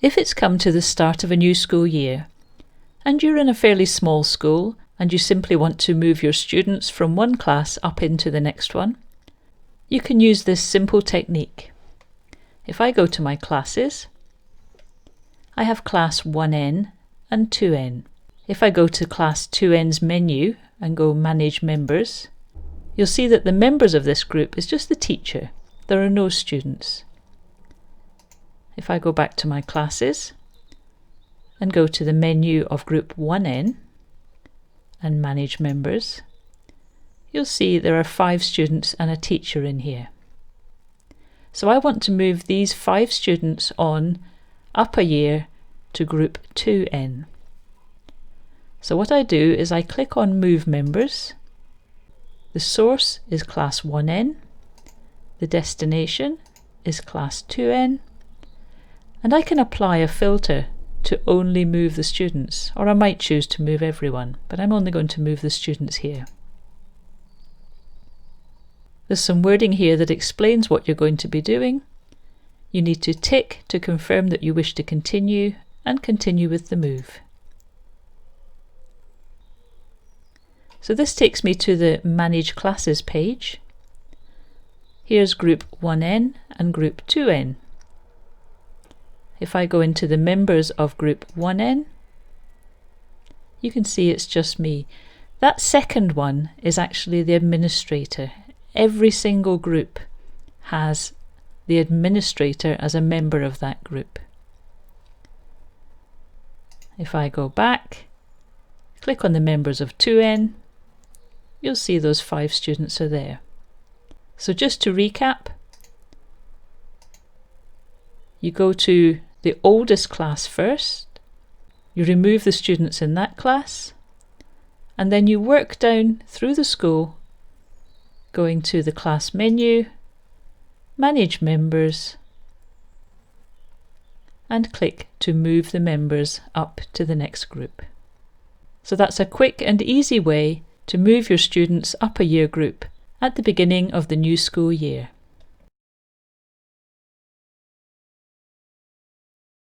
If it's come to the start of a new school year, and you're in a fairly small school, and you simply want to move your students from one class up into the next one, you can use this simple technique. If I go to my classes, I have class 1N and 2N. If I go to class 2N's menu and go Manage Members, you'll see that the members of this group is just the teacher. There are no students. If I go back to my classes and go to the menu of group 1N and Manage Members, you'll see there are 5 students and a teacher in here. So I want to move these 5 students on up a year to group 2N. So what I do is I click on Move Members. The source is class 1N, the destination is class 2N, and I can apply a filter to only move the students, or I might choose to move everyone, but I'm only going to move the students here. There's some wording here that explains what you're going to be doing. You need to tick to confirm that you wish to continue, and continue with the move. So this takes me to the Manage Classes page. Here's group 1N and group 2N. If I go into the members of group 1N, you can see it's just me. That second one is actually the administrator. Every single group has the administrator as a member of that group. If I go back, click on the members of 2N, you'll see those 5 students are there. So just to recap, you go to the oldest class first, you remove the students in that class, and then you work down through the school, going to the class menu, Manage Members, and click to move the members up to the next group. So that's a quick and easy way to move your students up a year group at the beginning of the new school year.